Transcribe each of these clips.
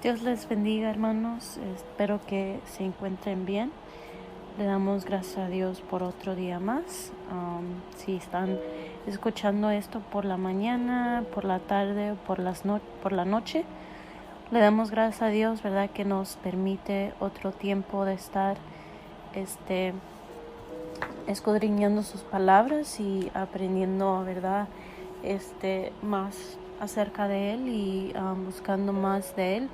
Dios les bendiga, hermanos. Espero que se encuentren bien. Le damos gracias a Dios por otro día más. Si están escuchando esto por la mañana, por la tarde o por la noche, le damos gracias a Dios, ¿verdad? Que nos permite otro tiempo de estar escudriñando sus palabras y aprendiendo, ¿verdad? Más acerca de Él y buscando más de Él.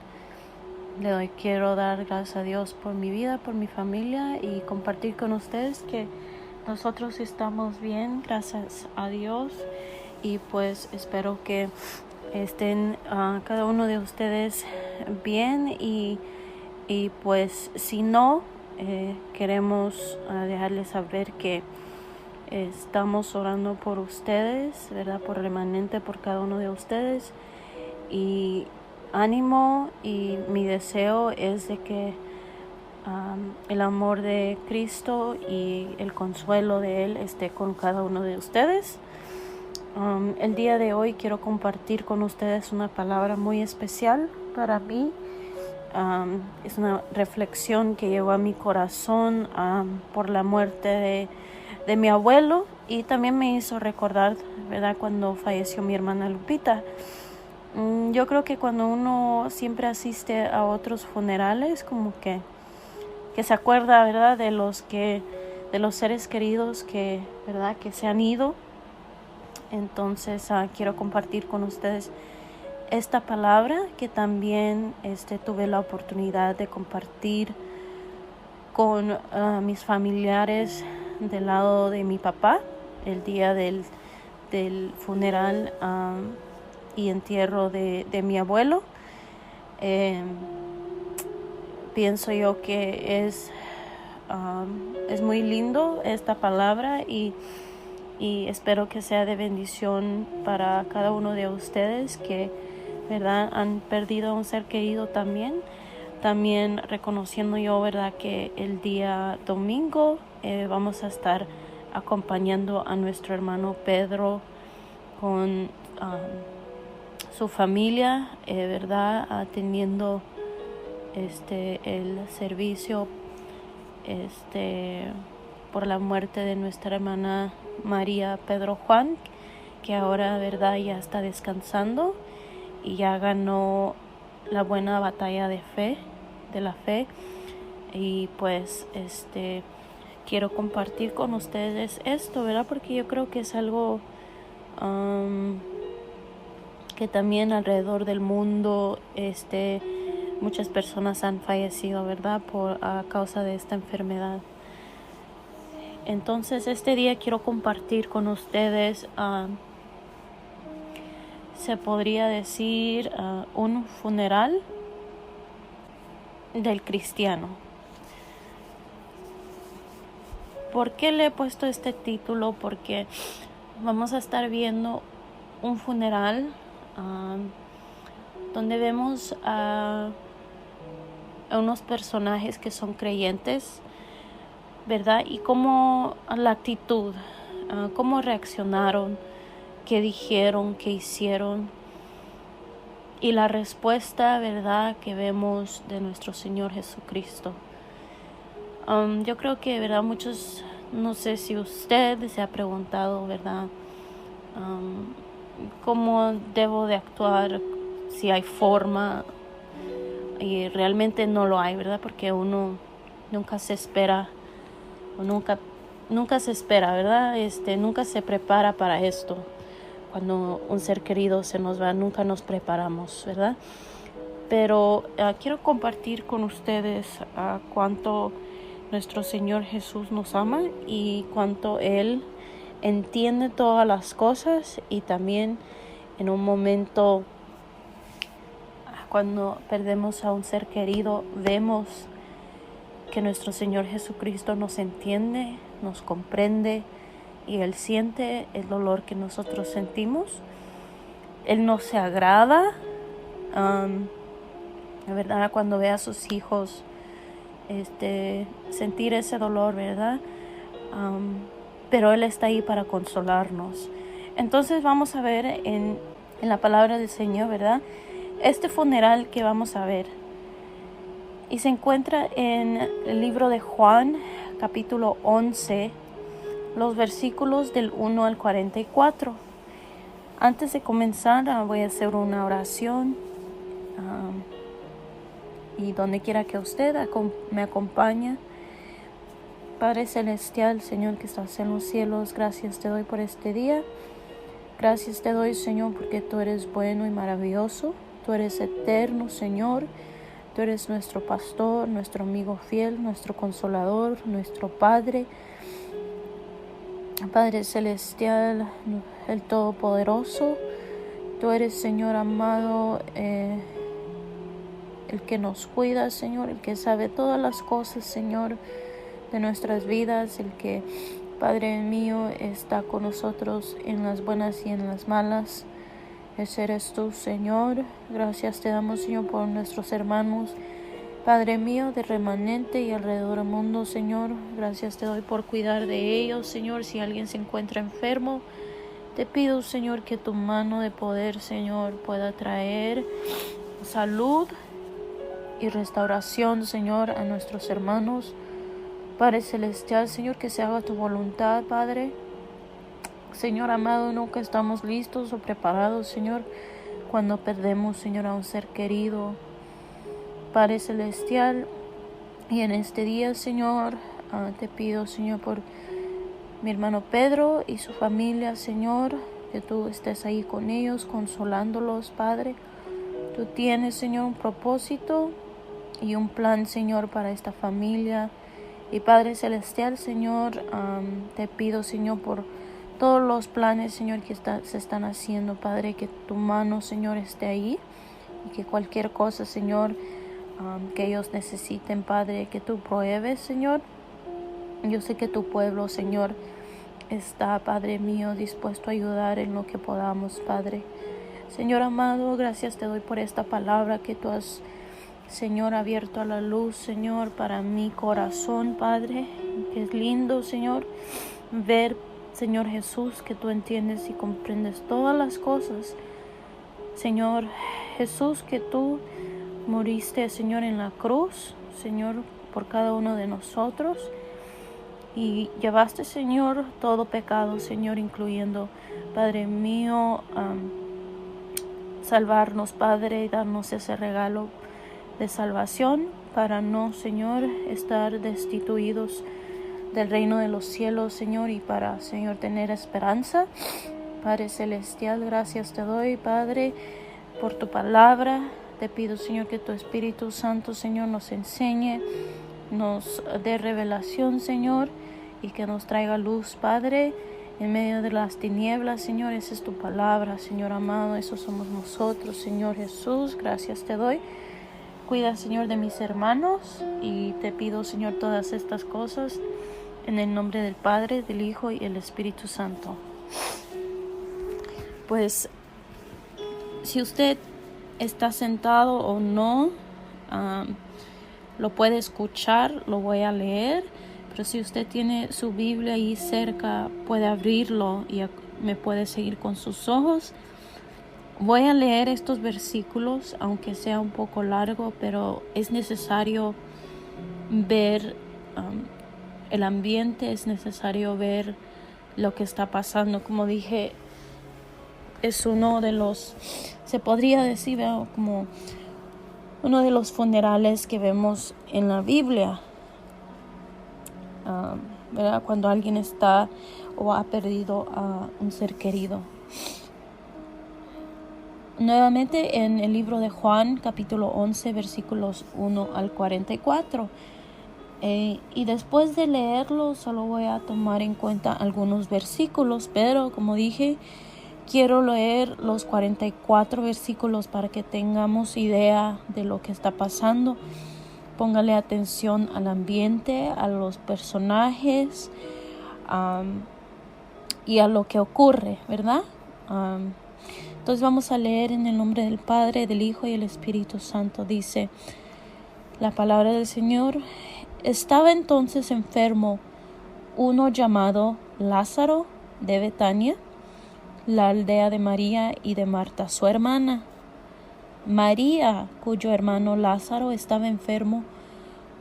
Quiero dar gracias a Dios por mi vida, por mi familia y compartir con ustedes que nosotros estamos bien, gracias a Dios, y pues espero que estén cada uno de ustedes bien y pues si no, queremos dejarles saber que estamos orando por ustedes, ¿verdad? Por el remanente, por cada uno de ustedes, y ánimo, y mi deseo es de que el amor de Cristo y el consuelo de Él esté con cada uno de ustedes. El día de hoy quiero compartir con ustedes una palabra muy especial para mí. Es una reflexión que llegó a mi corazón por la muerte de mi abuelo, y también me hizo recordar, ¿verdad?, cuando falleció mi hermana Lupita. Yo creo que cuando uno siempre asiste a otros funerales, como que se acuerda, ¿verdad?, de los seres queridos que, ¿verdad?, que se han ido. Entonces quiero compartir con ustedes esta palabra que también tuve la oportunidad de compartir con mis familiares del lado de mi papá el día del funeral y entierro de mi abuelo. Pienso yo que es muy lindo esta palabra, y espero que sea de bendición para cada uno de ustedes que, ¿verdad?, han perdido a un ser querido también reconociendo yo, ¿verdad?, que el día domingo vamos a estar acompañando a nuestro hermano Pedro con su familia, ¿verdad?, atendiendo el servicio por la muerte de nuestra hermana María Pedro Juan, que ahora, ¿verdad?, ya está descansando y ya ganó la buena batalla de la fe. Y pues quiero compartir con ustedes esto, ¿verdad?, porque yo creo que es algo que también alrededor del mundo muchas personas han fallecido, ¿verdad?, a causa de esta enfermedad. Entonces este día quiero compartir con ustedes, se podría decir, un funeral del cristiano. ¿Por qué le he puesto este título? Porque vamos a estar viendo un funeral donde vemos a unos personajes que son creyentes, ¿verdad? Y cómo la actitud, cómo reaccionaron, qué dijeron, qué hicieron, y la respuesta, ¿verdad?, que vemos de nuestro Señor Jesucristo. Yo creo que, ¿verdad?, muchos, no sé si usted se ha preguntado, ¿verdad?, cómo debo de actuar, si hay forma, y realmente no lo hay, ¿verdad?, porque uno nunca se espera, o nunca se espera, ¿verdad?, nunca se prepara para esto. Cuando un ser querido se nos va, nunca nos preparamos, ¿verdad? Pero quiero compartir con ustedes cuánto nuestro Señor Jesús nos ama y cuánto Él entiende todas las cosas, y también en un momento cuando perdemos a un ser querido, vemos que nuestro Señor Jesucristo nos entiende, nos comprende, y Él siente el dolor que nosotros sentimos. Él no se agrada, la verdad, cuando ve a sus hijos sentir ese dolor, ¿verdad? Pero Él está ahí para consolarnos. Entonces vamos a ver en la palabra del Señor, ¿verdad?, este funeral que vamos a ver y se encuentra en el libro de Juan, capítulo 11, los versículos del 1 al 44. Antes de comenzar, voy a hacer una oración. Y donde quiera que usted me acompañe. Padre Celestial, Señor que estás en los cielos, gracias te doy por este día. Gracias te doy, Señor, porque tú eres bueno y maravilloso. Tú eres eterno, Señor. Tú eres nuestro pastor, nuestro amigo fiel, nuestro consolador, nuestro Padre. Padre Celestial, el Todopoderoso. Tú eres, Señor amado, el que nos cuida, Señor, el que sabe todas las cosas, Señor, de nuestras vidas, el que, Padre mío, está con nosotros en las buenas y en las malas. Ese eres tú, Señor. Gracias te damos, Señor, por nuestros hermanos, Padre mío, de remanente y alrededor del mundo, Señor. Gracias te doy por cuidar de ellos, Señor. Si alguien se encuentra enfermo, te pido, Señor, que tu mano de poder, Señor, pueda traer salud y restauración, Señor, a nuestros hermanos. Padre Celestial, Señor, que se haga tu voluntad, Padre. Señor amado, nunca estamos listos o preparados, Señor, cuando perdemos, Señor, a un ser querido. Padre Celestial, y en este día, Señor, te pido, Señor, por mi hermano Pedro y su familia, Señor, que tú estés ahí con ellos, consolándolos, Padre. Tú tienes, Señor, un propósito y un plan, Señor, para esta familia. Y Padre Celestial, Señor, te pido, Señor, por todos los planes, Señor, que se están haciendo, Padre, que tu mano, Señor, esté ahí y que cualquier cosa, Señor, que ellos necesiten, Padre, que tú pruebes, Señor. Yo sé que tu pueblo, Señor, está, Padre mío, dispuesto a ayudar en lo que podamos, Padre. Señor amado, gracias te doy por esta palabra que tú has, Señor, abierto a la luz, Señor, para mi corazón, Padre. Que es lindo, Señor, ver, Señor Jesús, que tú entiendes y comprendes todas las cosas. Señor Jesús, que tú moriste, Señor, en la cruz, Señor, por cada uno de nosotros. Y llevaste, Señor, todo pecado, Señor, incluyendo, Padre mío, salvarnos, Padre, y darnos ese regalo de salvación para no, Señor, estar destituidos del reino de los cielos, Señor, y para, Señor, tener esperanza. Padre Celestial, gracias te doy, Padre, por tu palabra. Te pido, Señor, que tu Espíritu Santo, Señor, nos enseñe, nos dé revelación, Señor, y que nos traiga luz, Padre, en medio de las tinieblas, Señor. Esa es tu palabra, Señor amado. Eso somos nosotros, Señor Jesús. Gracias te doy. Cuida, Señor, de mis hermanos y te pido, Señor, todas estas cosas en el nombre del Padre, del Hijo y el Espíritu Santo. Pues, si usted está sentado o no, lo puede escuchar, lo voy a leer. Pero si usted tiene su Biblia ahí cerca, puede abrirlo y me puede seguir con sus ojos. Voy a leer estos versículos, aunque sea un poco largo, pero es necesario ver el ambiente, es necesario ver lo que está pasando. Como dije, es uno de los, se podría decir, como uno de los funerales que vemos en la Biblia. ¿Verdad? Cuando alguien está o ha perdido a un ser querido. Nuevamente en el libro de Juan, capítulo 11, versículos 1 al 44. Y después de leerlo, solo voy a tomar en cuenta algunos versículos, pero como dije, quiero leer los 44 versículos para que tengamos idea de lo que está pasando. Póngale atención al ambiente, a los personajes y a lo que ocurre, ¿verdad? Entonces vamos a leer en el nombre del Padre, del Hijo y el Espíritu Santo. Dice la palabra del Señor. Estaba entonces enfermo uno llamado Lázaro de Betania, la aldea de María y de Marta, su hermana. María, cuyo hermano Lázaro estaba enfermo,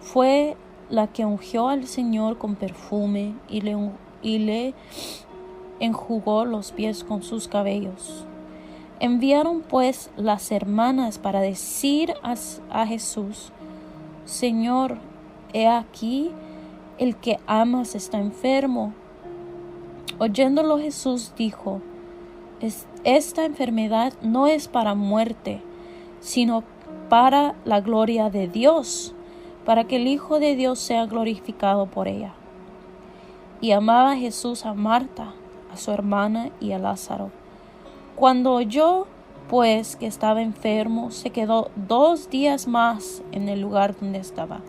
fue la que ungió al Señor con perfume y le enjugó los pies con sus cabellos. Enviaron pues las hermanas para decir a Jesús: Señor, he aquí, el que amas está enfermo. Oyéndolo Jesús dijo: Esta enfermedad no es para muerte, sino para la gloria de Dios, para que el Hijo de Dios sea glorificado por ella. Y amaba Jesús a Marta, a su hermana y a Lázaro. Cuando oyó, pues, que estaba enfermo, se quedó 2 días más en el lugar donde estaba.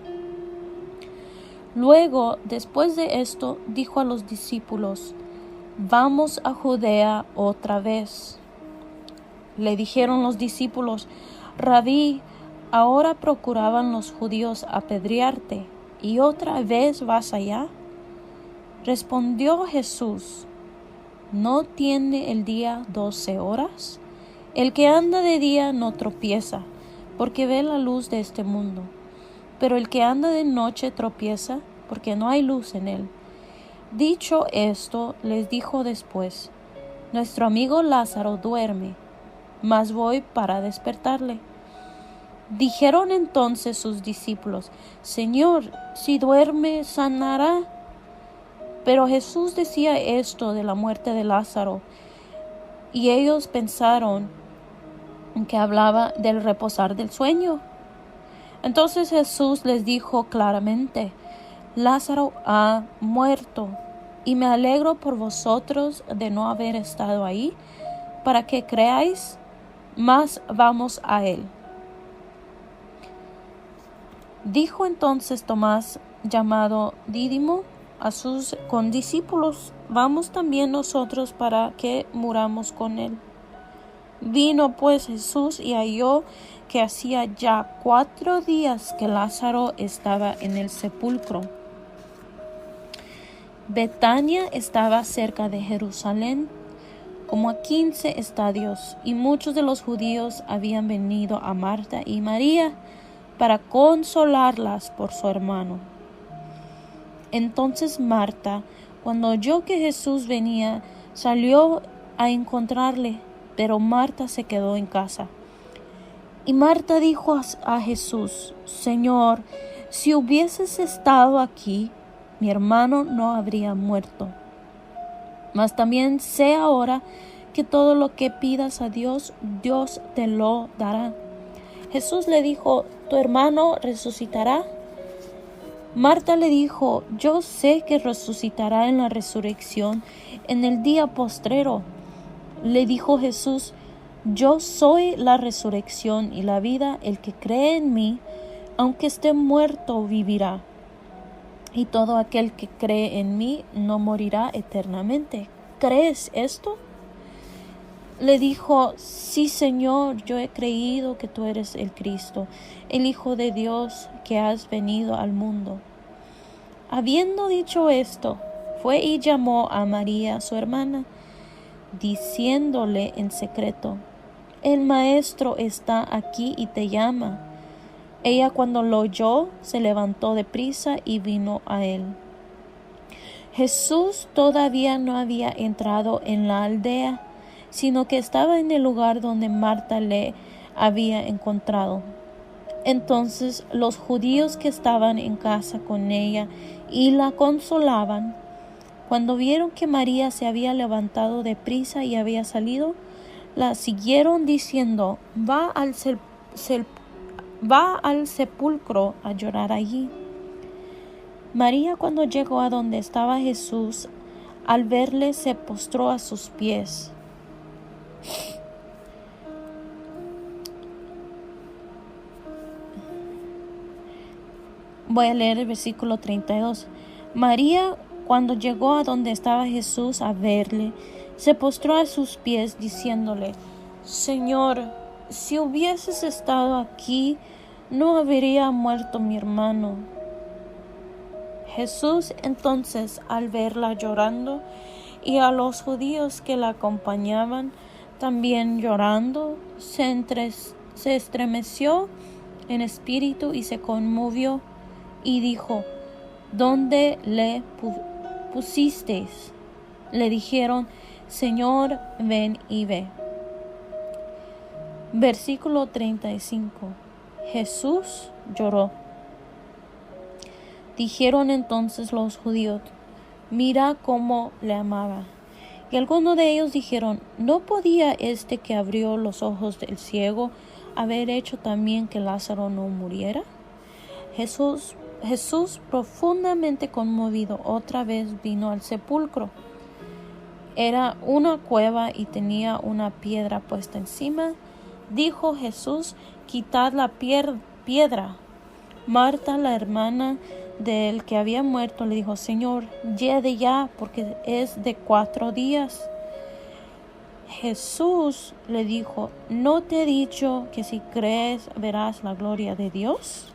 Luego, después de esto, dijo a los discípulos: Vamos a Judea otra vez. Le dijeron los discípulos: Rabí, ahora procuraban los judíos apedrearte, ¿y otra vez vas allá? Respondió Jesús: ¿No tiene el día 12 horas? El que anda de día no tropieza, porque ve la luz de este mundo. Pero el que anda de noche tropieza, porque no hay luz en él. Dicho esto, les dijo después: Nuestro amigo Lázaro duerme, mas voy para despertarle. Dijeron entonces sus discípulos: Señor, si duerme, sanará. Pero Jesús decía esto de la muerte de Lázaro, y ellos pensaron que hablaba del reposar del sueño. Entonces Jesús les dijo claramente: Lázaro ha muerto, y me alegro por vosotros de no haber estado ahí, para que creáis, mas vamos a él. Dijo entonces Tomás, llamado Dídimo, a sus condiscípulos: Vamos también nosotros para que muramos con él. Vino pues Jesús y halló que hacía ya 4 días que Lázaro estaba en el sepulcro. Betania estaba cerca de Jerusalén, como a 15 estadios, y muchos de los judíos habían venido a Marta y María para consolarlas por su hermano. Entonces Marta, cuando oyó que Jesús venía, salió a encontrarle, pero Marta se quedó en casa. Y Marta dijo a Jesús: Señor, si hubieses estado aquí, mi hermano no habría muerto. Mas también sé ahora que todo lo que pidas a Dios, Dios te lo dará. Jesús le dijo: ¿Tu hermano resucitará? Marta le dijo: Yo sé que resucitará en la resurrección en el día postrero. Le dijo Jesús: Yo soy la resurrección y la vida. El que cree en mí, aunque esté muerto, vivirá. Y todo aquel que cree en mí no morirá eternamente. ¿Crees esto? Le dijo: Sí, Señor, yo he creído que tú eres el Cristo, el Hijo de Dios, que has venido al mundo. Habiendo dicho esto, fue y llamó a María, su hermana, diciéndole en secreto: El Maestro está aquí y te llama. Ella, cuando lo oyó, se levantó deprisa y vino a él. Jesús todavía no había entrado en la aldea, sino que estaba en el lugar donde Marta le había encontrado. Entonces los judíos que estaban en casa con ella y la consolaban, cuando vieron que María se había levantado deprisa y había salido, la siguieron diciendo: Va al sepulcro a llorar allí. María, cuando llegó a donde estaba Jesús, al verle se postró a sus pies. Voy a leer el versículo 32. María, cuando llegó a donde estaba Jesús a verle, se postró a sus pies diciéndole: Señor, si hubieses estado aquí, no habría muerto mi hermano. Jesús entonces, al verla llorando, y a los judíos que la acompañaban también llorando, se se estremeció en espíritu y se conmovió y dijo: ¿Dónde le pusisteis? Le dijeron: Señor, ven y ve. Versículo 35. Jesús lloró. Dijeron entonces los judíos: mira cómo le amaba. Y algunos de ellos dijeron: ¿no podía este que abrió los ojos del ciego haber hecho también que Lázaro no muriera? Jesús, profundamente conmovido, otra vez vino al sepulcro. Era una cueva y tenía una piedra puesta encima. Dijo Jesús: quitad la piedra. Marta, la hermana del que había muerto, le dijo: Señor, llegue ya, porque es de 4 días. Jesús le dijo: ¿no te he dicho que si crees verás la gloria de Dios?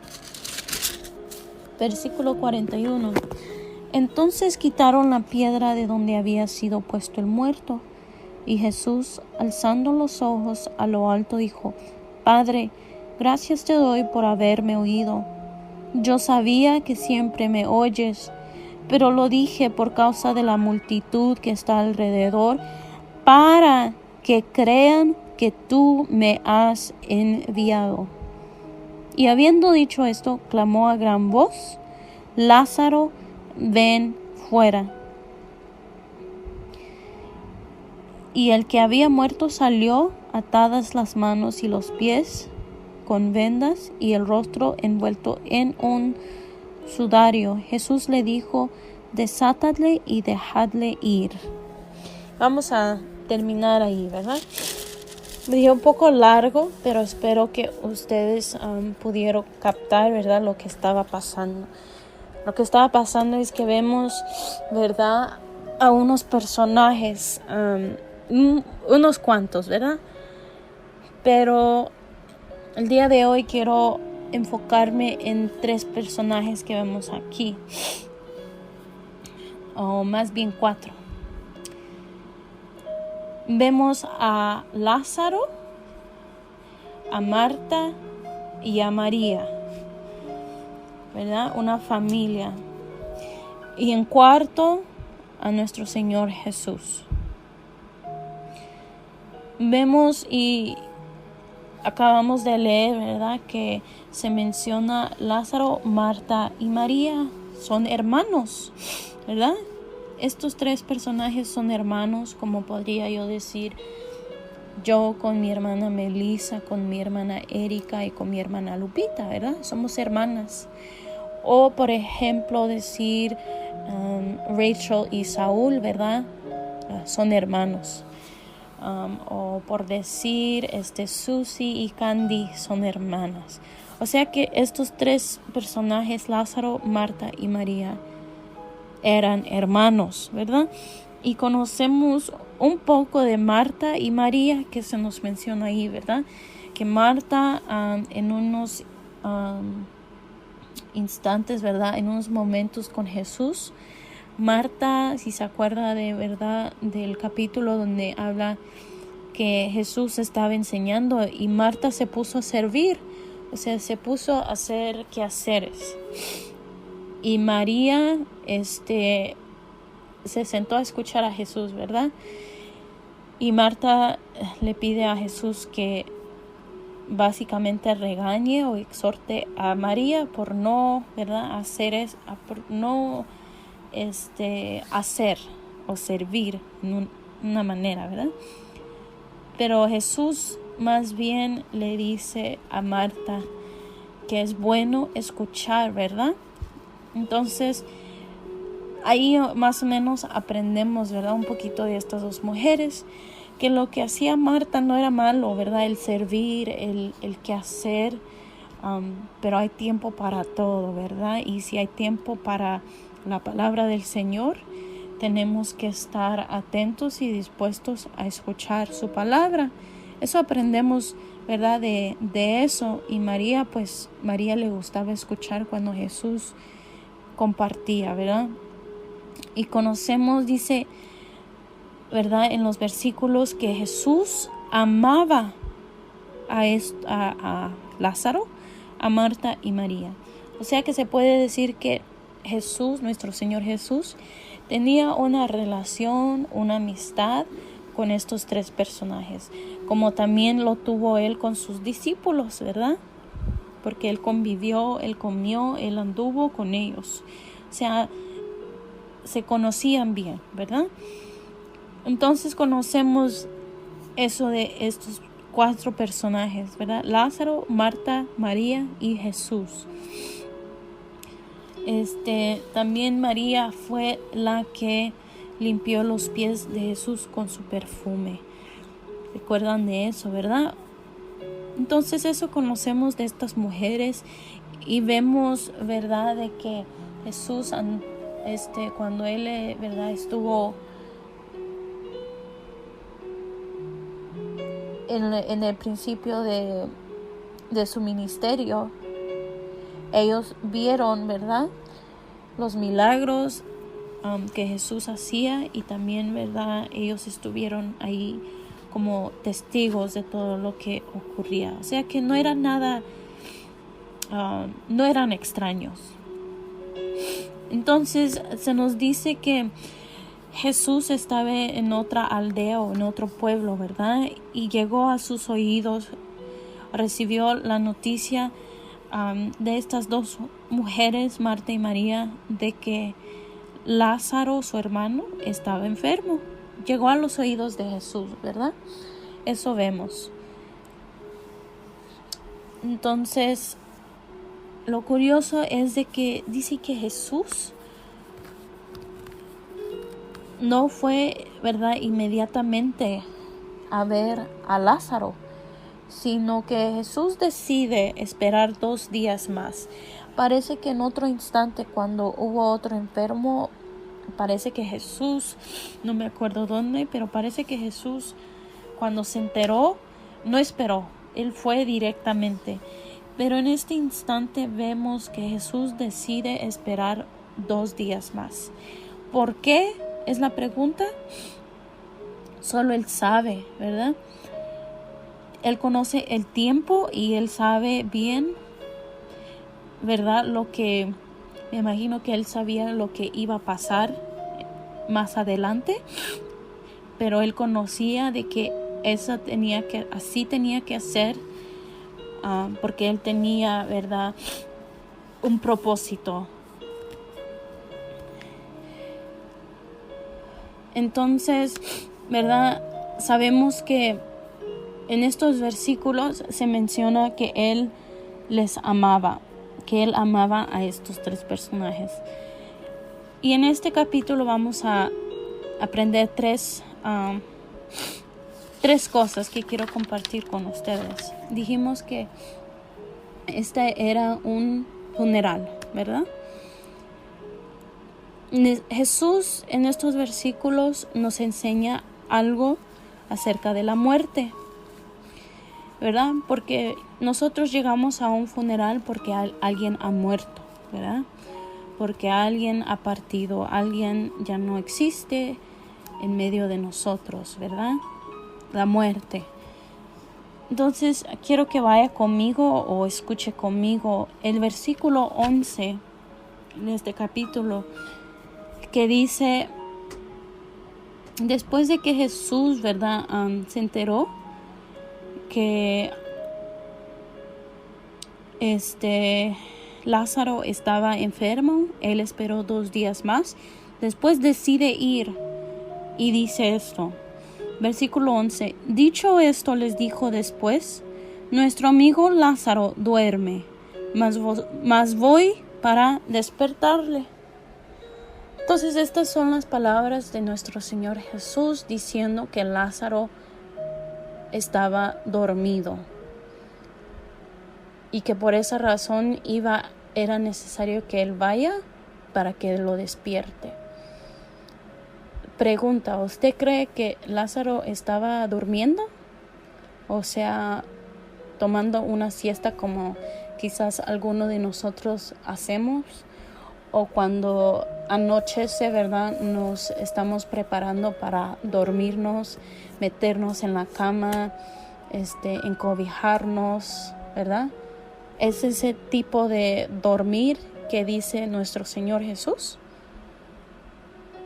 Versículo 41. Entonces quitaron la piedra de donde había sido puesto el muerto. Y Jesús, alzando los ojos a lo alto, dijo: Padre, gracias te doy por haberme oído. Yo sabía que siempre me oyes, pero lo dije por causa de la multitud que está alrededor, para que crean que tú me has enviado. Y habiendo dicho esto, clamó a gran voz: Lázaro, ven fuera. Y el que había muerto salió, atadas las manos y los pies con vendas y el rostro envuelto en un sudario. Jesús le dijo: desátadle y dejadle ir. Vamos a terminar ahí, ¿verdad? Me dio un poco largo, pero espero que ustedes pudieron captar, ¿verdad?, lo que estaba pasando. Lo que estaba pasando es que vemos, ¿verdad?, a unos personajes, unos cuantos, ¿verdad? Pero el día de hoy quiero enfocarme en 3 personajes que vemos aquí, o más bien 4. Vemos a Lázaro, a Marta y a María, ¿verdad? Una familia. Y en cuarto, a nuestro Señor Jesús. Vemos y acabamos de leer, ¿verdad?, que se menciona Lázaro, Marta y María. Son hermanos, ¿verdad? Estos 3 personajes son hermanos, como podría yo decir yo con mi hermana Melissa, con mi hermana Erika y con mi hermana Lupita, ¿verdad? Somos hermanas. O por ejemplo decir Rachel y Saúl, ¿verdad? Son hermanos. O por decir Susie y Candy son hermanas. O sea que estos 3 personajes, Lázaro, Marta y María, eran hermanos, ¿verdad? Y conocemos un poco de Marta y María, que se nos menciona ahí, ¿verdad? Que Marta en unos instantes, ¿verdad?, en unos momentos con Jesús. Marta, si se acuerda de verdad del capítulo donde habla que Jesús estaba enseñando y Marta se puso a servir, o sea, se puso a hacer quehaceres. Y María se sentó a escuchar a Jesús, ¿verdad? Y Marta le pide a Jesús que básicamente regañe o exhorte a María por no, ¿verdad?, hacer o servir en una manera, ¿verdad? Pero Jesús más bien le dice a Marta que es bueno escuchar, ¿verdad? Entonces ahí más o menos aprendemos, ¿verdad?, un poquito de estas 2 mujeres, que lo que hacía Marta no era malo, ¿verdad?, el servir, el quehacer, pero hay tiempo para todo, ¿verdad? Y si hay tiempo para la palabra del Señor, tenemos que estar atentos y dispuestos a escuchar su palabra. Eso aprendemos, ¿verdad?, de eso. Y María le gustaba escuchar cuando Jesús compartía, ¿verdad? Y conocemos, dice, ¿verdad?, en los versículos que Jesús amaba a Lázaro, a Marta y María. O sea que se puede decir que Jesús, nuestro Señor Jesús, tenía una relación, una amistad con estos tres personajes, como también lo tuvo él con sus discípulos, ¿verdad? Porque él convivió, él comió, él anduvo con ellos. O sea, se conocían bien, ¿verdad? Entonces conocemos eso de estos 4 personajes, ¿verdad? Lázaro, Marta, María y Jesús. También María fue la que limpió los pies de Jesús con su perfume. ¿Recuerdan de eso, verdad? Entonces eso conocemos de estas mujeres y vemos, ¿verdad?, de que Jesús, cuando él, ¿verdad?, estuvo en el principio de su ministerio, ellos vieron, ¿verdad?, los milagros que Jesús hacía, y también, ¿verdad?, ellos estuvieron ahí como testigos de todo lo que ocurría. O sea que no era nada, no eran extraños. Entonces se nos dice que Jesús estaba en otra aldea o en otro pueblo, ¿verdad? Y llegó a sus oídos, recibió la noticia de estas 2 mujeres, Marta y María, de que Lázaro, su hermano, estaba enfermo. Llegó a los oídos de Jesús, ¿verdad? Eso vemos. Entonces, lo curioso es de que dice que Jesús no fue, ¿verdad?, inmediatamente a ver a Lázaro, sino que Jesús decide esperar 2 días más. Parece que en otro instante, cuando hubo otro enfermo, parece que Jesús, no me acuerdo dónde, pero parece que Jesús, cuando se enteró, no esperó, él fue directamente. Pero en este instante vemos que Jesús decide esperar 2 días más. ¿Por qué? Es la pregunta. Solo él sabe, ¿verdad? Él conoce el tiempo y él sabe bien, ¿verdad?, me imagino que él sabía lo que iba a pasar más adelante, pero él conocía de que así tenía que hacer, porque él tenía, ¿verdad?, un propósito. Entonces, ¿verdad?, sabemos que en estos versículos se menciona que él les amaba, que él amaba a estos 3 personajes. Y en este capítulo vamos a aprender 3 cosas que quiero compartir con ustedes. Dijimos que este era un funeral, ¿verdad? Jesús en estos versículos nos enseña algo acerca de la muerte, ¿verdad? Porque nosotros llegamos a un funeral porque alguien ha muerto, ¿verdad? Porque alguien ha partido, alguien ya no existe en medio de nosotros, ¿verdad? La muerte. Entonces, quiero que vaya conmigo o escuche conmigo el versículo 11 de este capítulo, que dice: después de que Jesús, ¿verdad?, se enteró que Lázaro estaba enfermo, él esperó 2 días más. Después decide ir y dice esto, versículo 11: dicho esto, les dijo después: nuestro amigo Lázaro duerme, mas voy para despertarle. Entonces estas son las palabras de nuestro Señor Jesús diciendo que Lázaro estaba dormido y que por esa razón era necesario que él vaya para que lo despierte. Pregunta: ¿usted cree que Lázaro estaba durmiendo? O sea, tomando una siesta como quizás alguno de nosotros hacemos, o cuando anochece, ¿verdad?, nos estamos preparando para dormirnos, meternos en la cama encobijarnos, ¿verdad? Es ese tipo de dormir que dice nuestro Señor Jesús.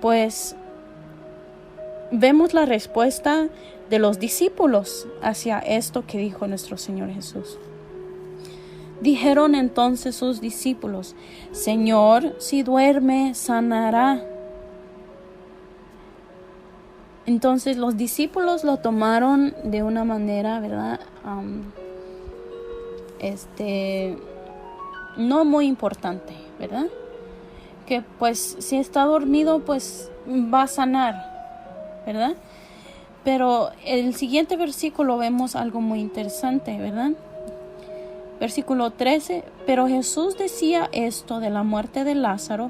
Pues vemos la respuesta de los discípulos hacia esto que dijo nuestro Señor Jesús. Dijeron entonces sus discípulos: Señor, si duerme, sanará. Entonces los discípulos lo tomaron de una manera, ¿verdad? No muy importante, ¿verdad? Que pues si está dormido, pues va a sanar, ¿verdad? Pero el siguiente versículo vemos algo muy interesante, ¿verdad? Versículo 13, pero Jesús decía esto de la muerte de Lázaro,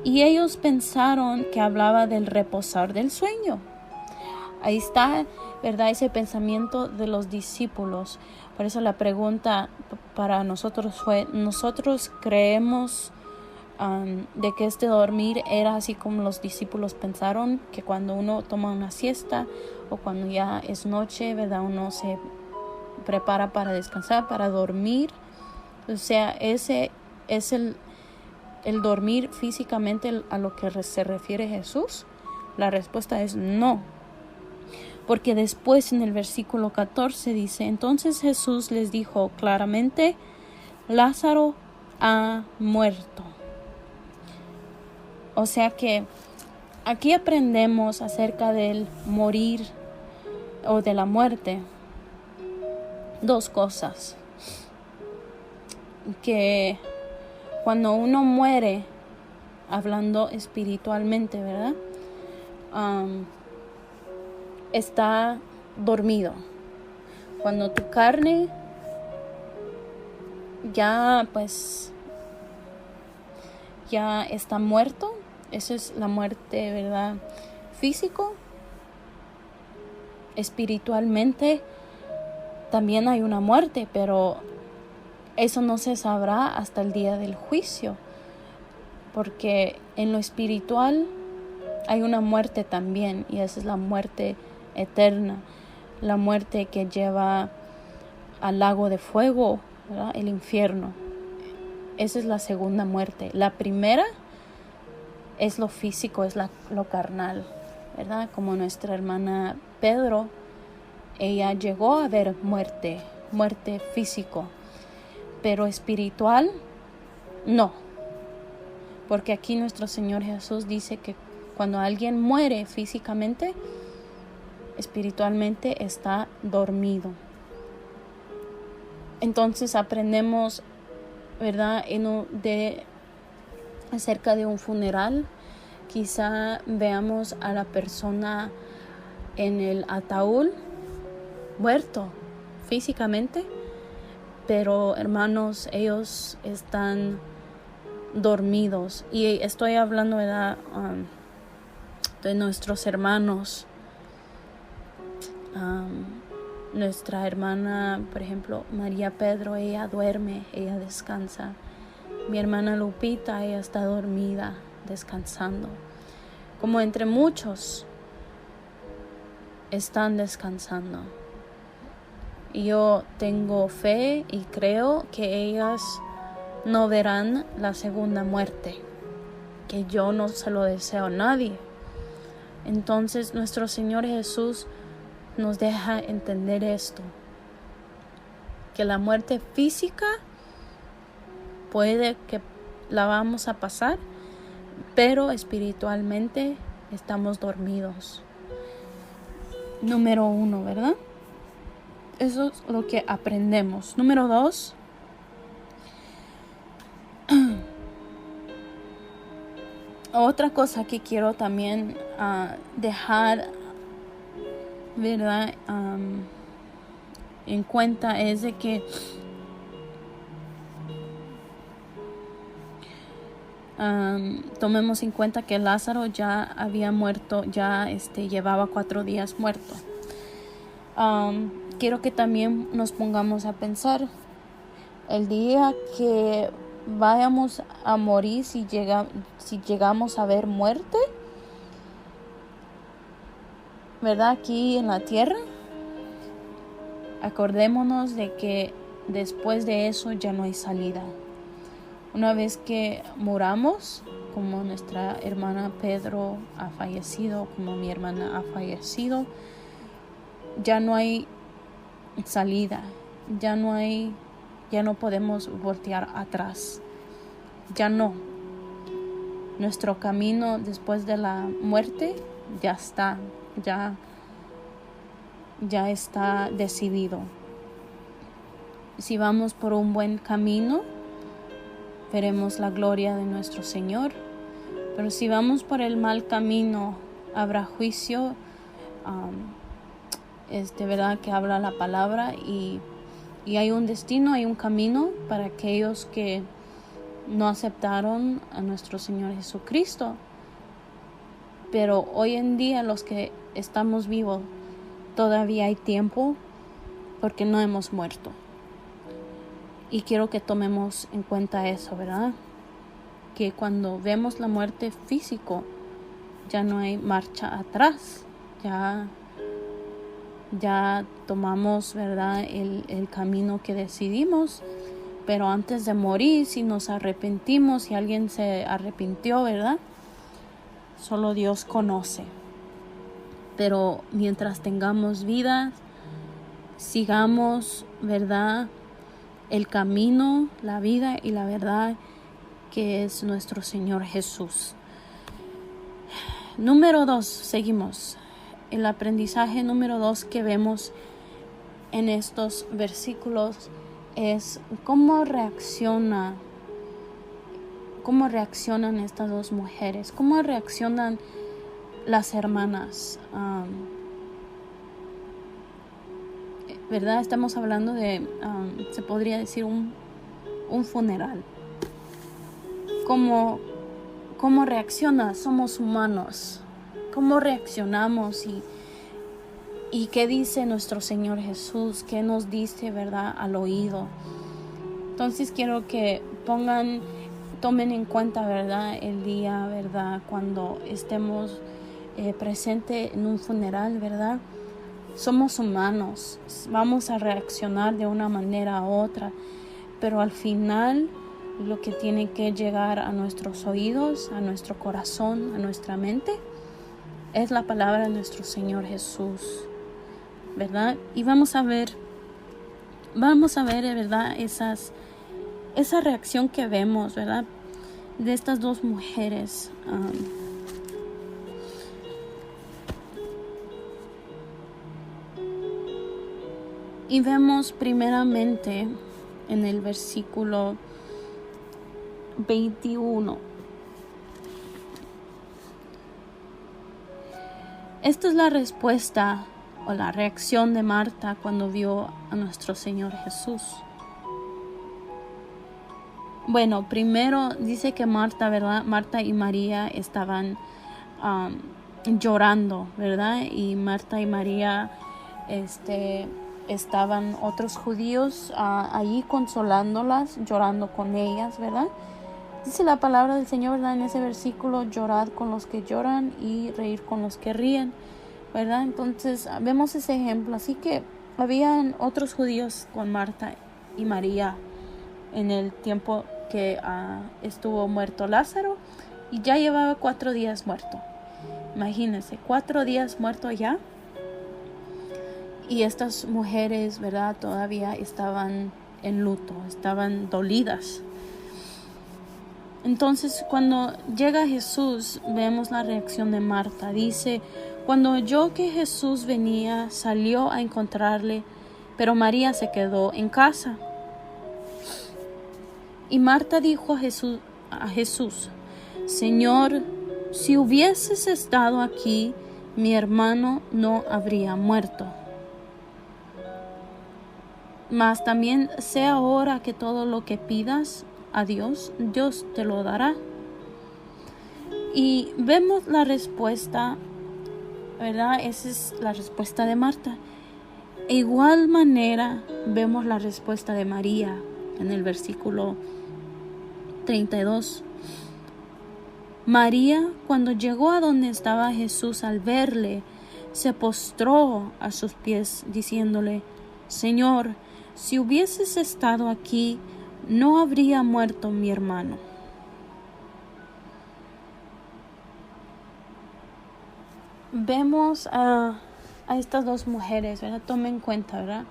y ellos pensaron que hablaba del reposar del sueño. Ahí está, ¿verdad? Ese pensamiento de los discípulos. Por eso la pregunta para nosotros fue: ¿nosotros creemos de que este dormir era así como los discípulos pensaron, que cuando uno toma una siesta o cuando ya es noche, ¿verdad? Uno se prepara para descansar, para dormir? O sea, ese es el dormir físicamente a lo que se refiere Jesús. La respuesta es no. Porque después en el versículo 14 dice: entonces Jesús les dijo claramente: Lázaro ha muerto. O sea que aquí aprendemos acerca del morir o de la muerte. Dos cosas. Que cuando uno muere, hablando espiritualmente, ¿verdad? Está dormido. Cuando tu carne ya está muerto, eso es la muerte, ¿verdad? Físico. Espiritualmente también hay una muerte, pero eso no se sabrá hasta el día del juicio, porque en lo espiritual hay una muerte también, y esa es la muerte eterna, la muerte que lleva al lago de fuego, ¿verdad? El infierno. Esa es la segunda muerte. La primera es lo físico, es lo carnal, ¿verdad? Como nuestra hermana Pedro, ella llegó a ver muerte físico, pero espiritual no, porque aquí nuestro Señor Jesús dice que cuando alguien muere físicamente, espiritualmente está dormido. Entonces aprendemos, ¿verdad? Acerca de un funeral. Quizá veamos a la persona en el ataúd muerto físicamente, pero hermanos, ellos están dormidos. Y estoy hablando, ¿verdad? De nuestros hermanos. Nuestra hermana, por ejemplo, María Pedro, ella duerme, ella descansa. Mi hermana Lupita, ella está dormida, descansando. Como entre muchos están descansando. Y yo tengo fe y creo que ellas no verán la segunda muerte, que yo no se lo deseo a nadie. Entonces nuestro Señor Jesús nos deja entender esto, que la muerte física puede que la vamos a pasar, pero espiritualmente estamos dormidos. Número 1, ¿verdad? Eso es lo que aprendemos. Número 2, otra cosa que quiero también dejar, ¿verdad? En cuenta es de que tomemos en cuenta que Lázaro ya había muerto, ya llevaba 4 días muerto. Quiero que también nos pongamos a pensar el día que vayamos a morir, si llegamos a ver muerte, ¿verdad? Aquí en la tierra, Acordémonos de que después de eso ya no hay salida. Una vez que moramos, como nuestra hermana Pedro ha fallecido, como mi hermana ha fallecido, ya no hay salida, ya no podemos voltear atrás. Ya no. Nuestro camino después de la muerte ya está decidido. Si vamos por un buen camino, veremos la gloria de nuestro Señor. Pero si vamos por el mal camino, habrá juicio. Verdad que habla la palabra y hay un destino, hay un camino para aquellos que no aceptaron a nuestro Señor Jesucristo. Pero hoy en día, los que estamos vivos, todavía hay tiempo porque no hemos muerto. Y quiero que tomemos en cuenta eso, ¿verdad? Que cuando vemos la muerte físico, ya no hay marcha atrás. Ya tomamos, ¿verdad?, el camino que decidimos. Pero antes de morir, si nos arrepentimos, si alguien se arrepintió, ¿verdad?, solo Dios conoce. Pero mientras tengamos vida, sigamos, ¿verdad?, el camino, la vida y la verdad que es nuestro Señor Jesús. Número 2, seguimos. El aprendizaje número 2 que vemos en estos versículos es cómo reaccionan estas dos mujeres, cómo reaccionan las hermanas. ¿Verdad? Estamos hablando de, se podría decir, un funeral. ¿Cómo reacciona? Somos humanos. ¿Cómo reaccionamos? ¿Y qué dice nuestro Señor Jesús? ¿Qué nos dice, verdad, al oído? Entonces quiero que tomen en cuenta, verdad, el día, verdad, cuando estemos presentes en un funeral, verdad. Somos humanos, vamos a reaccionar de una manera u otra, pero al final lo que tiene que llegar a nuestros oídos, a nuestro corazón, a nuestra mente, es la palabra de nuestro Señor Jesús, ¿verdad? Y vamos a ver, ¿verdad?, esa reacción que vemos, ¿verdad?, de estas dos mujeres. Y vemos primeramente en el versículo 21. Esta es la respuesta o la reacción de Marta cuando vio a nuestro Señor Jesús. Bueno, primero dice que Marta, ¿verdad? Marta y María estaban llorando, ¿verdad? Y Marta y María, estaban otros judíos allí consolándolas, llorando con ellas, ¿verdad? Dice la palabra del Señor, ¿verdad?, en ese versículo: llorad con los que lloran y reír con los que ríen, ¿verdad? Entonces vemos ese ejemplo. Así que habían otros judíos con Marta y María en el tiempo que estuvo muerto Lázaro, y ya llevaba 4 días muerto. Imagínense, 4 días muerto ya. Y estas mujeres, ¿verdad?, todavía estaban en luto, estaban dolidas. Entonces, cuando llega Jesús, vemos la reacción de Marta. Dice: cuando oyó que Jesús venía, salió a encontrarle, pero María se quedó en casa. Y Marta dijo a Jesús: Señor, si hubieses estado aquí, mi hermano no habría muerto. Mas también sé ahora que todo lo que pidas a Dios, Dios te lo dará. Y vemos la respuesta, ¿verdad? Esa es la respuesta de Marta. De igual manera vemos la respuesta de María en el versículo 32. María, cuando llegó a donde estaba Jesús, al verle, se postró a sus pies, diciéndole: Señor, si hubieses estado aquí, no habría muerto mi hermano. Vemos a estas dos mujeres, ¿verdad? Tomen en cuenta, ¿verdad?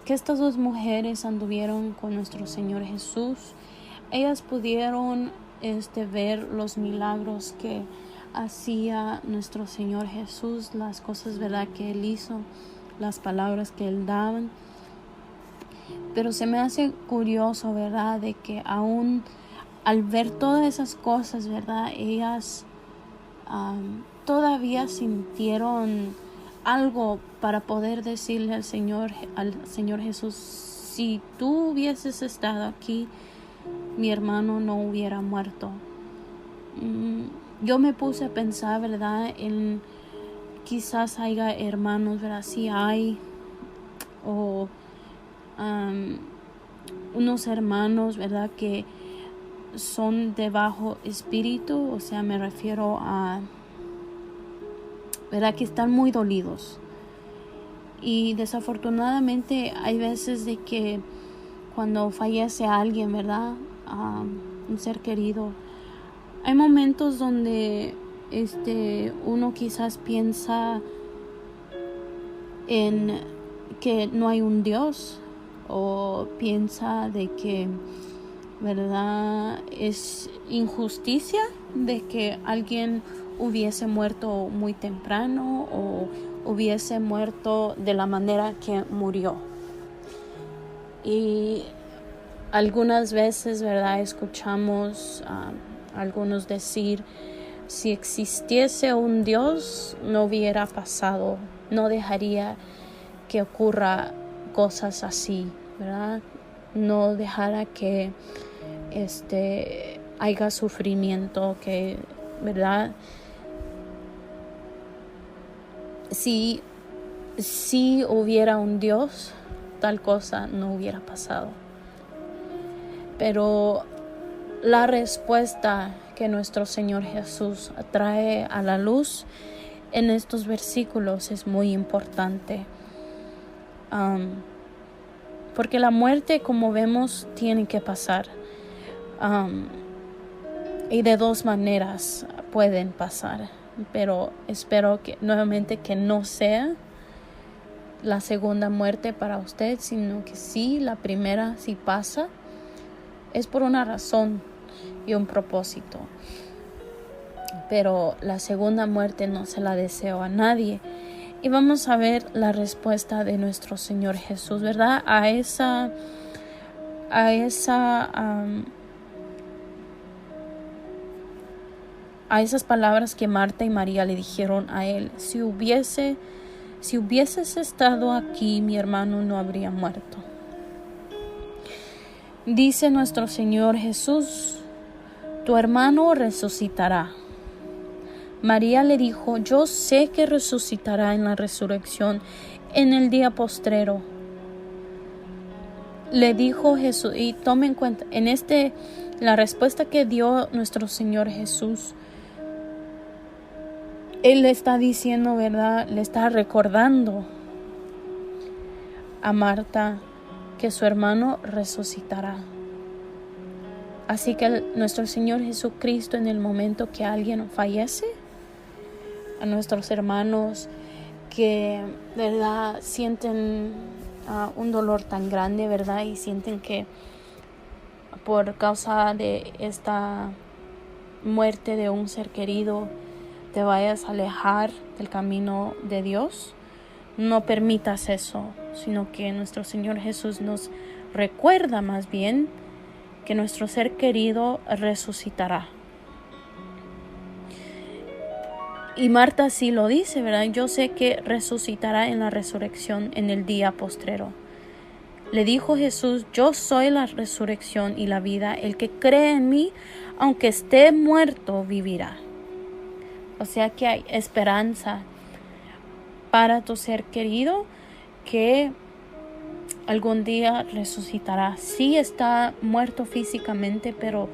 Que estas dos mujeres anduvieron con nuestro Señor Jesús. Ellas pudieron ver los milagros que hacía nuestro Señor Jesús, las cosas, ¿verdad?, que Él hizo, las palabras que Él daba. Pero se me hace curioso, ¿verdad?, de que aún al ver todas esas cosas, ¿verdad?, ellas todavía sintieron algo para poder decirle al Señor Jesús: si tú hubieses estado aquí, mi hermano no hubiera muerto. Yo me puse a pensar, ¿verdad?, en quizás haya hermanos, ¿verdad? Sí hay, o unos hermanos, ¿verdad?, que son de bajo espíritu, o sea, me refiero a, ¿verdad?, que están muy dolidos. Y desafortunadamente hay veces de que cuando fallece alguien, ¿verdad?, un ser querido, hay momentos donde uno quizás piensa en que no hay un Dios, o piensa de que, ¿verdad?, es injusticia de que alguien hubiese muerto muy temprano o hubiese muerto de la manera que murió. Y algunas veces, ¿verdad?, escuchamos a algunos decir: si existiese un Dios, no hubiera pasado, no dejaría que ocurra cosas así, ¿verdad? No dejara que haya sufrimiento, que, ¿verdad? Si hubiera un Dios, tal cosa no hubiera pasado. Pero la respuesta que nuestro Señor Jesús trae a la luz en estos versículos es muy importante. Porque la muerte, como vemos, tiene que pasar. Y de dos maneras pueden pasar. Pero espero que nuevamente que no sea la segunda muerte para usted, sino que sí, la primera, si pasa, es por una razón y un propósito. Pero la segunda muerte no se la deseo a nadie. Y vamos a ver la respuesta de nuestro Señor Jesús, ¿verdad? A esas palabras que Marta y María le dijeron a Él: si hubieses estado aquí, mi hermano no habría muerto. Dice nuestro Señor Jesús: tu hermano resucitará. María le dijo: yo sé que resucitará en la resurrección en el día postrero. Le dijo Jesús, y tome en cuenta, la respuesta que dio nuestro Señor Jesús, Él le está diciendo, ¿verdad?, le está recordando a Marta que su hermano resucitará. Así que nuestro Señor Jesucristo, en el momento que alguien fallece, a nuestros hermanos que, ¿verdad?, sienten un dolor tan grande, ¿verdad?, y sienten que por causa de esta muerte de un ser querido te vayas a alejar del camino de Dios, no permitas eso, sino que nuestro Señor Jesús nos recuerda más bien que nuestro ser querido resucitará. Y Marta sí lo dice, ¿verdad? Yo sé que resucitará en la resurrección en el día postrero. Le dijo Jesús: yo soy la resurrección y la vida. El que cree en mí, aunque esté muerto, vivirá. O sea que hay esperanza para tu ser querido, que algún día resucitará. Sí está muerto físicamente, pero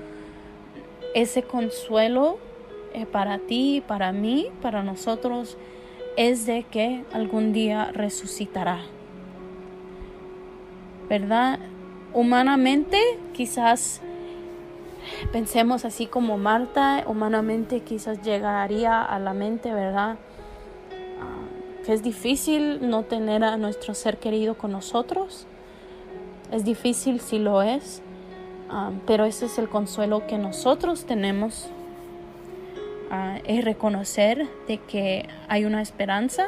ese consuelo para ti, para mí, para nosotros, es de que algún día resucitará. ¿verdad? Humanamente quizás pensemos así como Marta, humanamente quizás llegaría a la mente, ¿verdad? Que es difícil no tener a nuestro ser querido con nosotros. Es difícil, sí lo es, pero ese es el consuelo que nosotros tenemos. Es reconocer de que hay una esperanza,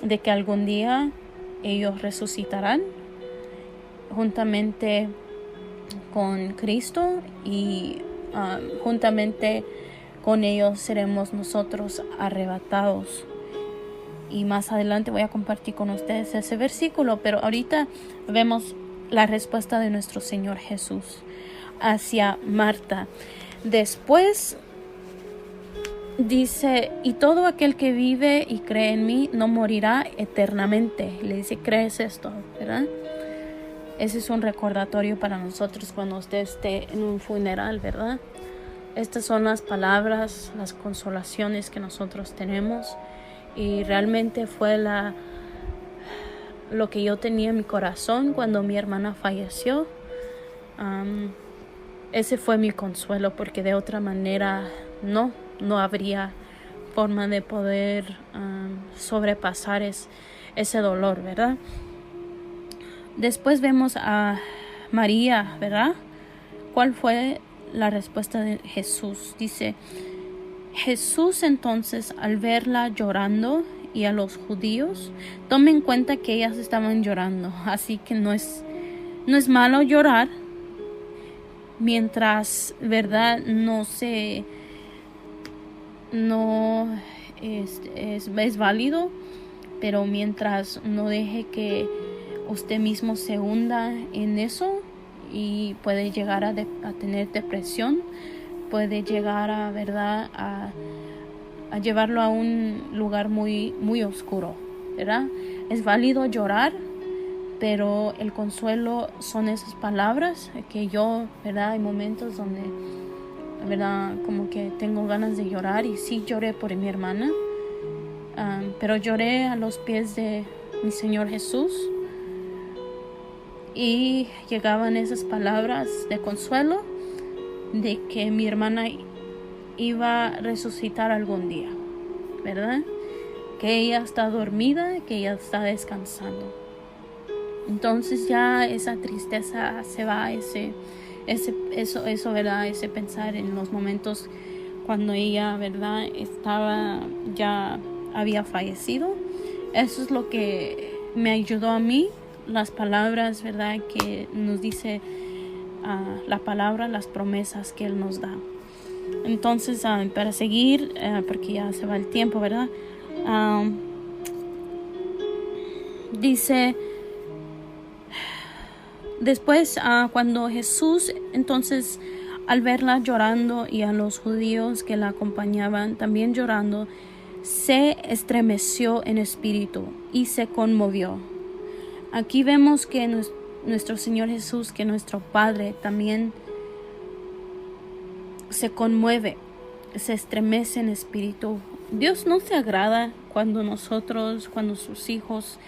de que algún día ellos resucitarán juntamente con Cristo y juntamente con ellos seremos nosotros arrebatados. Y más adelante voy a compartir con ustedes ese versículo, pero ahorita vemos la respuesta de nuestro Señor Jesús hacia Marta. Después dice, y todo aquel que vive y cree en mí no morirá eternamente. Le dice, ¿crees esto? ¿Verdad? Ese es un recordatorio para nosotros cuando usted esté en un funeral, ¿verdad? Estas son las palabras, las consolaciones que nosotros tenemos. Y realmente fue lo que yo tenía en mi corazón cuando mi hermana falleció. Ese fue mi consuelo, porque de otra manera no habría forma de poder sobrepasar ese dolor, ¿verdad? Después vemos a María, ¿verdad? ¿Cuál fue la respuesta de Jesús? Dice, Jesús entonces, al verla llorando y a los judíos, tomen en cuenta que ellas estaban llorando, así que no es malo llorar mientras, ¿verdad? Es válido, pero mientras no deje que usted mismo se hunda en eso, y puede llegar a tener depresión, puede llegar a, ¿verdad?, a llevarlo a un lugar muy, muy oscuro, ¿verdad? Es válido llorar, pero el consuelo son esas palabras que yo, ¿verdad? Hay momentos donde, ¿verdad?, como que tengo ganas de llorar, y sí lloré por mi hermana, pero lloré a los pies de mi Señor Jesús, y llegaban esas palabras de consuelo de que mi hermana iba a resucitar algún día, ¿verdad? Que ella está dormida, que ella está descansando. Entonces ya esa tristeza se va, eso, ¿verdad? Ese pensar en los momentos cuando ella, ¿verdad?, ya había fallecido. Eso es lo que me ayudó a mí, las palabras, ¿verdad?, que nos dice la palabra, las promesas que Él nos da. Entonces, para seguir, porque ya se va el tiempo, ¿verdad? Dice, después, cuando Jesús, entonces, al verla llorando y a los judíos que la acompañaban también llorando, se estremeció en espíritu y se conmovió. Aquí vemos que nuestro Señor Jesús, que nuestro Padre también se conmueve, se estremece en espíritu. Dios no se agrada cuando sus hijos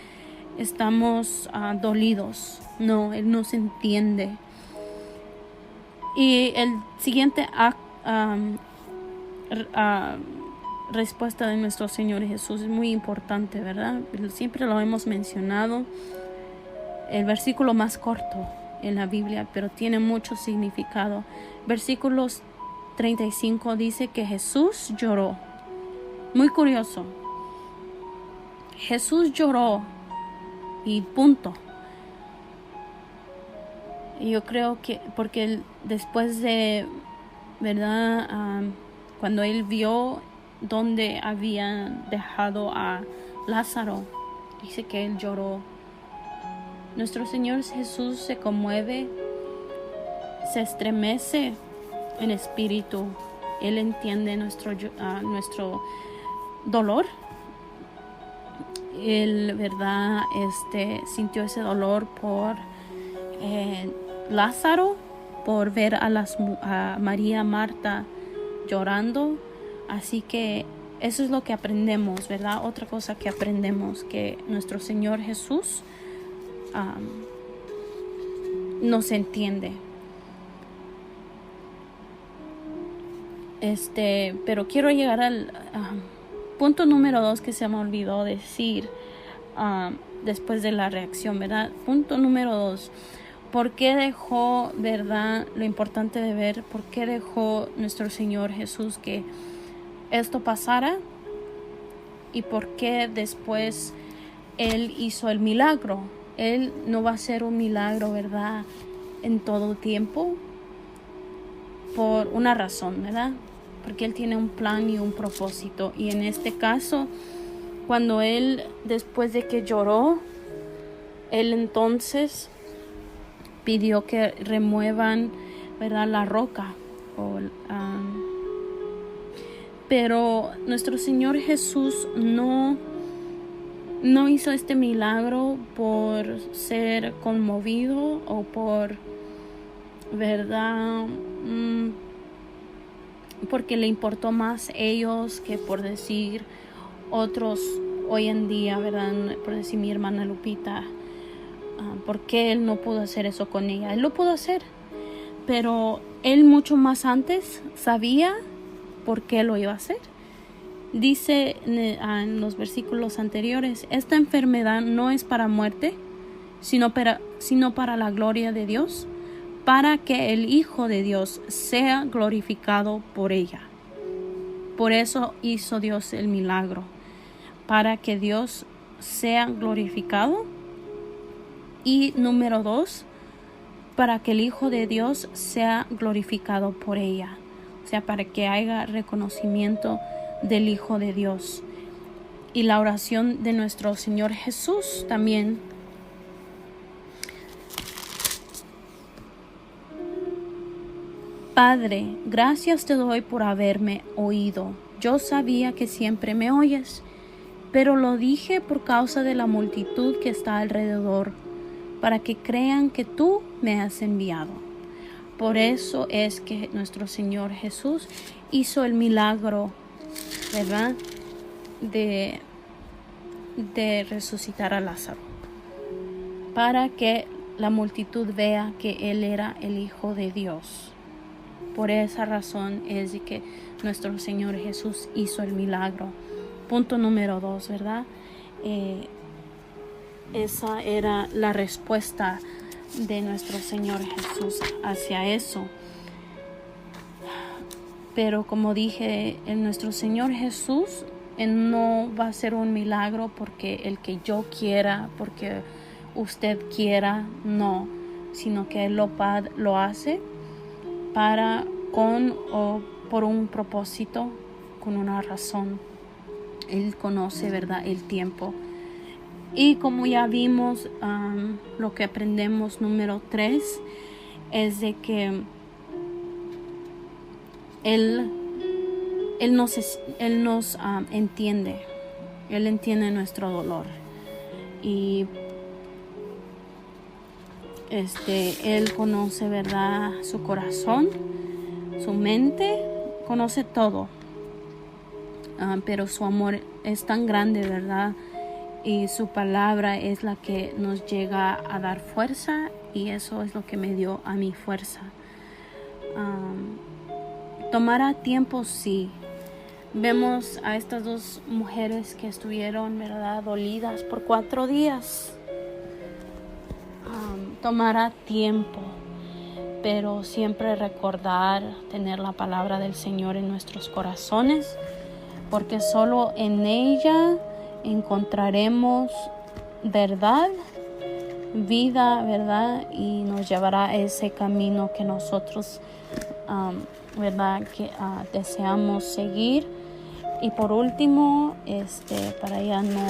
estamos dolidos. No, Él nos entiende. Y el siguiente respuesta de nuestro Señor Jesús es muy importante, ¿verdad? Siempre lo hemos mencionado. El versículo más corto en la Biblia, pero tiene mucho significado. Versículos 35 dice que Jesús lloró. Muy curioso. Jesús lloró y punto. Y yo creo que porque después de, ¿verdad?, cuando Él vio donde habían dejado a Lázaro, dice que Él lloró. Nuestro Señor Jesús se conmueve, se estremece en espíritu. Él entiende nuestro dolor. Él, ¿verdad?, sintió ese dolor por Lázaro, por ver a María, Marta llorando. Así que eso es lo que aprendemos, ¿verdad? Otra cosa que aprendemos, que nuestro Señor Jesús no se entiende. Pero quiero llegar al punto número 2 que se me olvidó decir después de la reacción, ¿verdad? Punto número 2. ¿Por qué dejó, verdad? Lo importante de ver, ¿por qué dejó nuestro Señor Jesús que esto pasara? ¿Y por qué después Él hizo el milagro? Él no va a hacer un milagro, ¿verdad? En todo tiempo. Por una razón, ¿verdad? Porque Él tiene un plan y un propósito. Y en este caso, cuando Él, después de que lloró, Él entonces pidió que remuevan, ¿verdad?, la roca. Pero nuestro Señor Jesús no hizo este milagro por ser conmovido o por, ¿verdad?, porque le importó más ellos que por decir otros hoy en día, ¿verdad? Por decir mi hermana Lupita, ¿por qué Él no pudo hacer eso con ella? Él lo pudo hacer, pero Él mucho más antes sabía por qué lo iba a hacer. Dice en los versículos anteriores, esta enfermedad no es para muerte, sino para la gloria de Dios, para que el Hijo de Dios sea glorificado por ella. Por eso hizo Dios el milagro, para que Dios sea glorificado. Y número 2, para que el Hijo de Dios sea glorificado por ella. O sea, para que haya reconocimiento del Hijo de Dios. Y la oración de nuestro Señor Jesús también. Padre, gracias te doy por haberme oído. Yo sabía que siempre me oyes, pero lo dije por causa de la multitud que está alrededor, para que crean que tú me has enviado. Por eso es que nuestro Señor Jesús hizo el milagro, ¿verdad?, de resucitar a Lázaro, para que la multitud vea que Él era el Hijo de Dios. Por esa razón es de que nuestro Señor Jesús hizo el milagro. Punto número 2, ¿verdad? Esa era la respuesta de nuestro Señor Jesús hacia eso. Pero como dije, en nuestro Señor Jesús, Él no va a hacer un milagro porque el que yo quiera, porque usted quiera, no, sino que Él lo hace con o por un propósito, con una razón. Él conoce, ¿verdad?, el tiempo. Y como ya vimos, lo que aprendemos número 3 es de que Él nos entiende. Él entiende nuestro dolor. Y Él conoce, ¿verdad?, su corazón, su mente, conoce todo. Pero su amor es tan grande, ¿verdad? Y su palabra es la que nos llega a dar fuerza, y eso es lo que me dio a mi fuerza. Tomará tiempo, sí. Vemos a estas 2 mujeres que estuvieron, ¿verdad?, dolidas por 4 días. Tomará tiempo, pero siempre recordar, tener la palabra del Señor en nuestros corazones, porque solo en ella encontraremos verdad, vida, ¿verdad? Y nos llevará a ese camino que nosotros, ¿verdad?, que deseamos seguir. Y por último, para ya no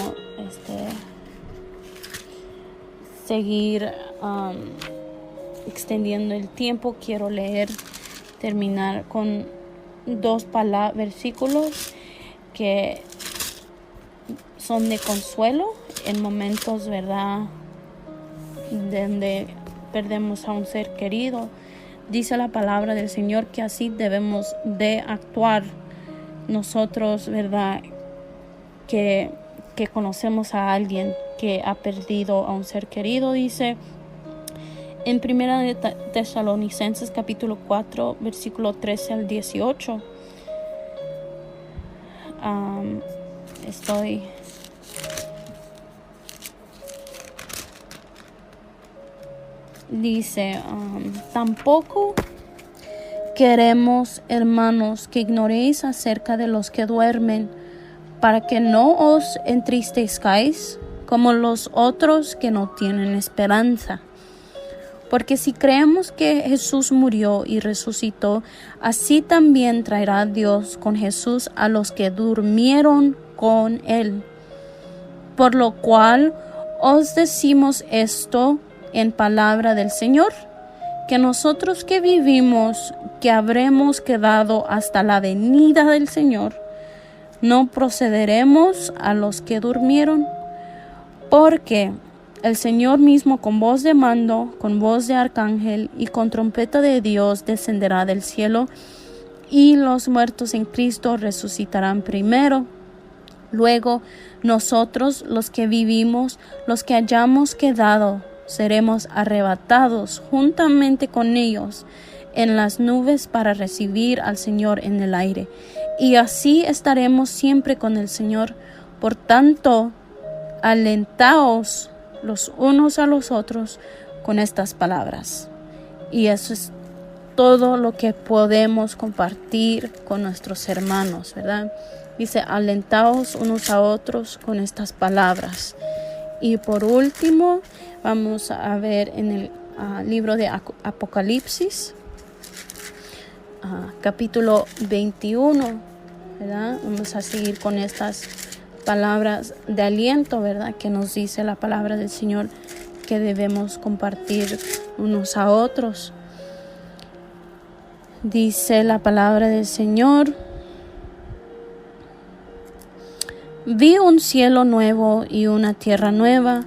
seguir extendiendo el tiempo, quiero terminar con 2 versículos que son de consuelo en momentos, ¿verdad?, donde perdemos a un ser querido. Dice la palabra del Señor que así debemos de actuar nosotros, ¿verdad?, que conocemos a alguien que ha perdido a un ser querido. Dice En Primera de Tesalonicenses capítulo 4, versículo 13 al 18, dice, tampoco queremos, hermanos, que ignoréis acerca de los que duermen, para que no os entristezcáis como los otros que no tienen esperanza. Porque si creemos que Jesús murió y resucitó, así también traerá Dios con Jesús a los que durmieron con él. Por lo cual os decimos esto en palabra del Señor, que nosotros que vivimos, que habremos quedado hasta la venida del Señor, no procederemos a los que durmieron, porque el Señor mismo con voz de mando, con voz de arcángel y con trompeta de Dios descenderá del cielo, y los muertos en Cristo resucitarán primero. Luego nosotros, los que vivimos, los que hayamos quedado, seremos arrebatados juntamente con ellos en las nubes para recibir al Señor en el aire. Y así estaremos siempre con el Señor. Por tanto, alentaos los unos a los otros con estas palabras. Y eso es todo lo que podemos compartir con nuestros hermanos, ¿verdad? Dice, alentaos unos a otros con estas palabras. Y por último, vamos a ver en el libro de Apocalipsis, capítulo 21, ¿verdad? Vamos a seguir con estas palabras de aliento, ¿verdad? Que nos dice la palabra del Señor que debemos compartir unos a otros. Dice la palabra del Señor: vi un cielo nuevo y una tierra nueva,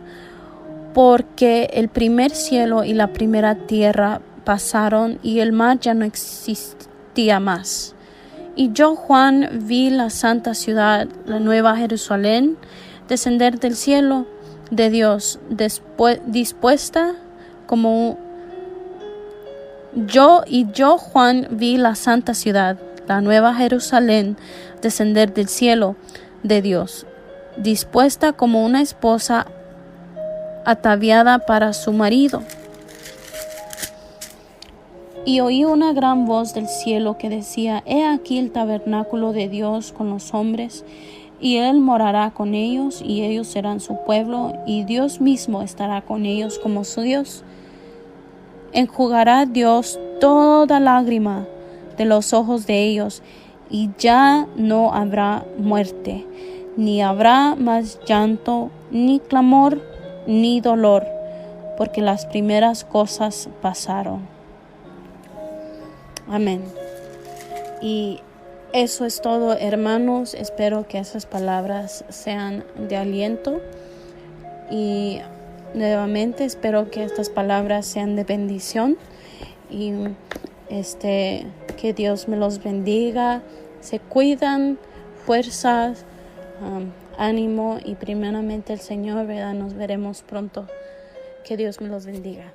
porque el primer cielo y la primera tierra pasaron y el mar ya no existía más. Y yo, Juan, vi la santa ciudad, la nueva Jerusalén, descender del cielo de Dios, dispuesta como yo, Juan, vi la santa ciudad, la nueva Jerusalén, descender del cielo de Dios, dispuesta como una esposa ataviada para su marido. Y oí una gran voz del cielo que decía: He aquí el tabernáculo de Dios con los hombres, y Él morará con ellos, y ellos serán su pueblo, y Dios mismo estará con ellos como su Dios. Enjugará Dios toda lágrima de los ojos de ellos, y ya no habrá muerte, ni habrá más llanto, ni clamor, ni dolor, porque las primeras cosas pasaron. Amén. Y eso es todo, hermanos. Espero que esas palabras sean de aliento. Y nuevamente espero que estas palabras sean de bendición. Y que Dios me los bendiga. Se cuidan, fuerzas, ánimo, y primeramente el Señor, ¿verdad? Nos veremos pronto. Que Dios me los bendiga.